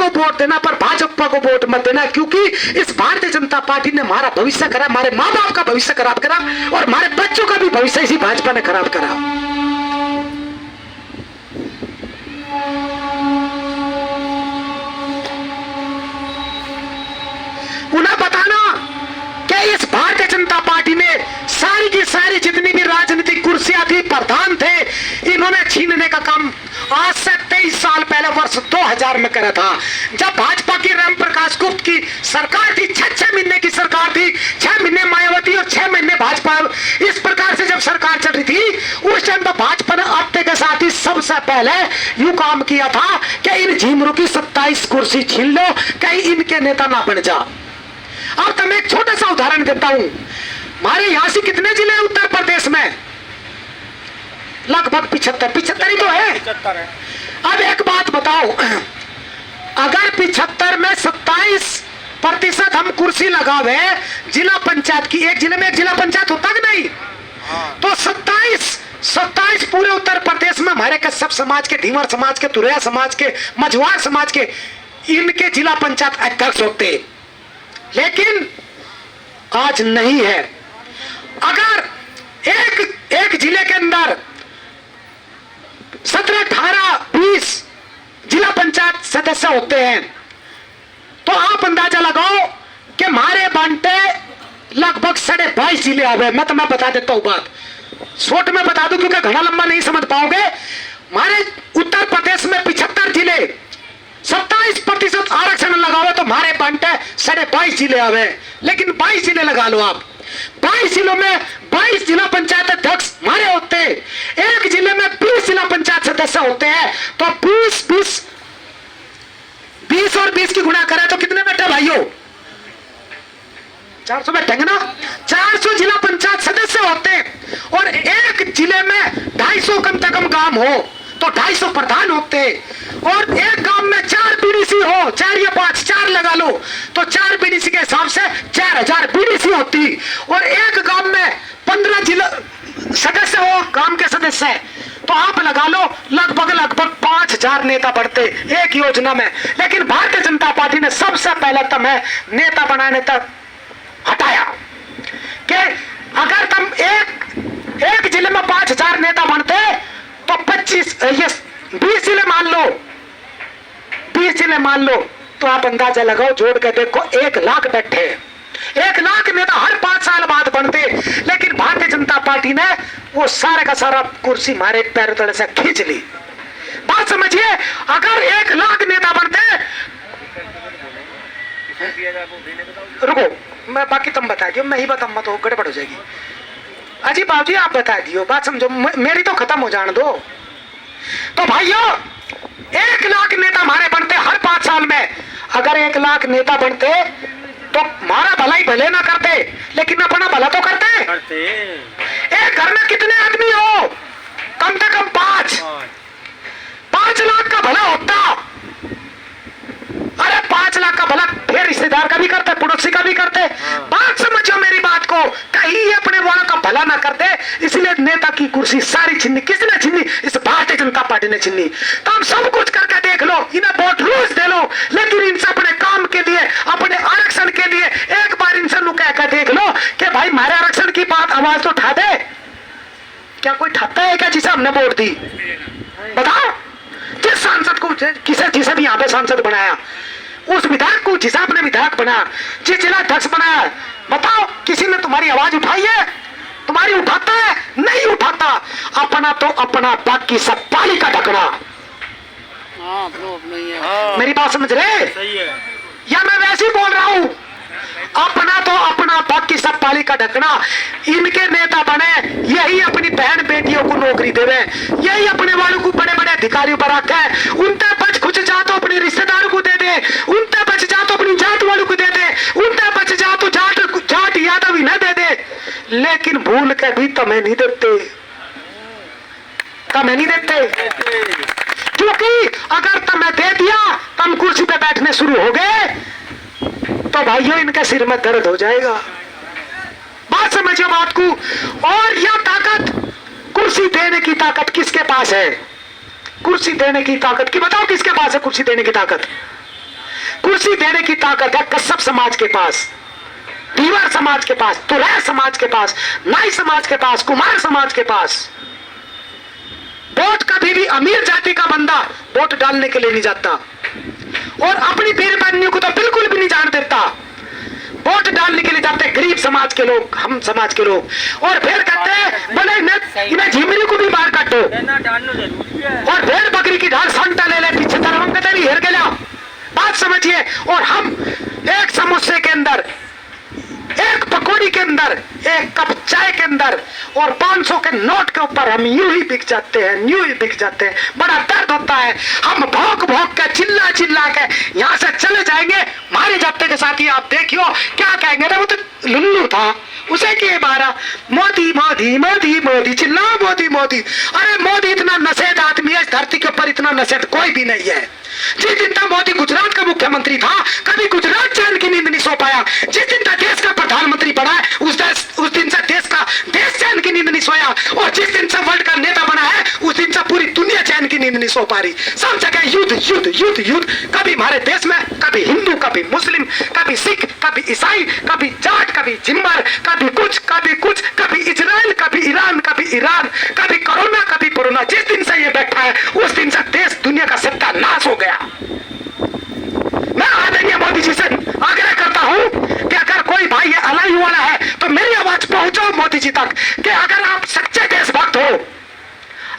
को वोट देना, पर भाजपा को वोट मत देना, क्योंकि इस भारतीय जनता पार्टी ने हमारा भविष्य करा, हमारे माँ बाप का भविष्य खराब करा और हमारे बच्चों का भी भविष्य इसी भाजपा ने खराब करा। उन्हें बताना कि इस भारतीय जनता पार्टी ने सारी की सारी जितनी भी राजनीतिक कुर्सियां थी, प्रधान थे, इन्होंने छीनने का काम आज से 23 साल पहले वर्ष 2000 में करा था, जब भाजपा की राम प्रकाश गुप्त की सरकार थी। 6 महीने की सरकार थी, 6 महीने मायावती और 6 महीने भाजपा। इस प्रकार से जब सरकार चल रही थी, उस टाइम पर भाजपा ने आपते के साथ ही सबसे पहले यूं काम किया था कि इन झीमरों की 27 कुर्सी छीन लो, कहीं इनके नेता ना बन जा। अब तो मैं एक छोटा सा उदाहरण देता हूं। हमारे यहां से कितने जिले उत्तर प्रदेश में? लगभग 75 ही तो है। अब एक बात बताओ, अगर 75 में 27% हम कुर्सी लगावे जिला पंचायत की, एक जिले में एक जिला पंचायत होता कि नहीं, तो 27 पूरे उत्तर प्रदेश में हमारे कश्यप समाज के, धीवर समाज के, तुरैया समाज के, मझवार समाज के, इनके जिला पंचायत अध्यक्ष होते, लेकिन आज नहीं है। अगर एक जिले के अंदर 17, 18, 20 जिला पंचायत सदस्य होते हैं, तो आप अंदाजा लगाओ कि हमारे बांटे लगभग 22.5 जिले आ गए। मैं तुम्हें बता देता हूं बात, शॉर्ट में बता दूं क्योंकि घना लंबा नहीं समझ पाओगे। हमारे उत्तर प्रदेश में 75 जिले, 27% आरक्षण लगाओ तो हमारे बांटे 22.5 जिले आ गए। लेकिन 22 जिले लगा लो आप, 22 जिलों में 22 जिला पंचायत अध्यक्ष हमारे होते, एक जिले में 20 जिला पंचायत सदस्य होते हैं, तो 20 और 20 की गुणा करें तो कितने बैठे भाइयों? 400 बैठेंगे ना। 400 जिला पंचायत सदस्य होते हैं और एक जिले में 250 कम से कम गांव हो तो 250 प्रधान होते, और एक गांव में 4 बीडीसी हो, 4 या 5, 4 लगा लो, तो 4 बीडीसी के हिसाब से 4000 बीडीसी होती, और एक गांव में 15 जिला सदस्य हो, गांव के सदस्य, तो आप लगा लो लगभग 5000 नेता बढ़ते एक योजना में। लेकिन भारतीय जनता पार्टी ने सबसे पहले तुम्हें नेता बनाने तक हटाया कि अगर तुम एक जिले में 5000 नेता बनते तो 20 जिले मान लो, 20 जिले मान लो, तो आप अंदाजा लगाओ, जोड़ के देखो 1 लाख बैठे, 1 लाख नेता हर 5 साल बाद बनते। लेकिन भारतीय जनता पार्टी ने वो सारे का सारा कुर्सी हमारे पैरों तले से खींच ली। बात समझिए, अगर 1 लाख नेता बनते, रुको मैं बाकी तुम बता दियो, मैं ही बताऊंगा तो गड़बड़ हो जाएगी। अजी बाबूजी आप बता दियो, बात समझो, मेरी तो खत्म हो जाने दो। तो भाइयों 1 लाख नेता हमारे बनते हर 5 साल में। अगर 1 लाख नेता बनते तो हमारा भला ही भले ना करते, लेकिन अपना भला तो करते। एक घर में कितने आदमी हो? कम से कम 5 लाख का भला होता। अरे 5 लाख का भला फिर रिश्तेदार का भी करते, पड़ोसी का भी करते। बात समझो मेरी बात को, कहीं अपने वालों का भला ना करते, इसलिए नेता की कुर्सी सारी छीनी। किसने छीनी? इस भारतीय जनता पार्टी ने छीनी। तो हम सब कुछ करके देख लो, इन्हें वोट रोज दे लो, लेकिन इनसे अपने काम के लिए, अपने आरक्षण के लिए एक बार इनसे कह कर देख लो कि भाई हमारे आरक्षण की बात आवाज तो उठा दे। क्या कोई उठाता है क्या जिसे हमने वोट दी? बताओ, जिस सांसद को, जिसे भी यहाँ पे सांसद बनाया, उस विधायक को जिसे आपने विधायक बनाया, जिस जिला अध्यक्ष बनाया, बताओ किसी ने तुम्हारी आवाज उठाई है? तुम्हारी उठाता है? नहीं उठाता। अपना तो अपना, बाकी सब पानी का ढकना। मेरी बात समझ रहे? सही है। या मैं वैसे ही बोल रहा हूं, अपना तो अपना, बाकी सब पाली का ढकना। इनके नेता बने, यही अपनी बहन बेटियों को नौकरी देवे, यही अपने वालों को बड़े बड़े अधिकारियों पर रखे, उनसे बच कुछ जा तो अपने रिश्तेदारों को दे दे, उनसे बच जा तो अपनी जात वालों को दे दे, उनसे बच जा तो जाट यादव ही न दे दे, लेकिन भूल के भी तुम्हें नहीं देते, तुम्हें नहीं देते। क्योंकि अगर तुम्हें दे दिया, तुम कुर्सी पे बैठने शुरू हो गए, तो भाइयों इनके सिर में दर्द हो जाएगा। बात समझिए बात को। और यह ताकत, कुर्सी देने की ताकत किसके पास है? कुर्सी देने की ताकत की बताओ, किसके पास है कुर्सी देने की ताकत? कुर्सी देने की ताकत है कश्यप समाज के पास, दीवार समाज के पास, तुलैर समाज के पास, नाई समाज के पास, कुमार समाज के पास। वोट कभी भी अमीर जाति का बंदा वोट डालने के लिए नहीं जाता, और अपनी पीर बहनियों को तो बिल्कुल भी नहीं जान देता। वोट डालने के लिए जाते हैं गरीब समाज के लोग, हम समाज के लोग, और फिर कहते हैं बोले इन्हें झिमरी को भी बाहर काटो, और भेड़ बकरी की ढाल संटा ले ले पीछे तरफ कहते हेर गया। बात समझिए। और हम एक समोसे के अंदर, एक पकौड़ी के अंदर, एक कप चाय के अंदर और 500 के नोट के ऊपर हम यूं ही बिक जाते हैं, यूं ही बिक जाते हैं। बड़ा दर्द होता है। हम भौंक भौंक के चिल्ला चिल्ला के यहाँ से चले जाएंगे, मारे जाते के साथ ही आप देखियो क्या कहेंगे, वो तो लुल्लू था, उसे के मारा, मोदी मोदी मोदी मोदी चिल्लाओ मोदी मोदी। अरे मोदी इतना नशेद आदमी है, इस धरती के ऊपर इतना नशेद कोई भी नहीं है। जिस दिन तक मोदी गुजरात का मुख्यमंत्री था, कभी गुजरात चैन की नींद नहीं सो पाया। जिस दिन तक देश का प्रधानमंत्री बना है, उस दिन से देश चैन की नींद नहीं सोया, और जिस दिन से वर्ल्ड का नेता बना है, उस दिन से पूरी दुनिया चैन की नींद नहीं सो पा रही। सब जगह युद्ध युद्ध युद्ध युद्ध। कभी हमारे देश में कभी हिंदू, कभी मुस्लिम, कभी सिख, कभी ईसाई, कभी जाट, कभी जिम्मर, कभी कुछ, कभी इजराइल, कभी ईरान, कभी ईरान, कभी कोरोना, कभी कोरोना। जिस दिन से ये बैठा है, उस दिन से देश दुनिया का सत्यानाश हो गया। मैं आदरणीय मोदी जी से आग्रह करता हूं कि अगर कोई भाई ये अलाई वाला है तो मेरी आवाज पहुंचाओ मोदी जी तक कि अगर आप सच्चे देशभक्त हो,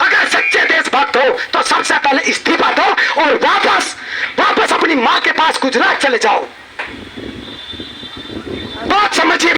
अगर सच्चे देशभक्त हो तो सबसे पहले इस्तीफा दो और वापस अपनी मां के पास गुजरात चले जाओ। बात समझिए।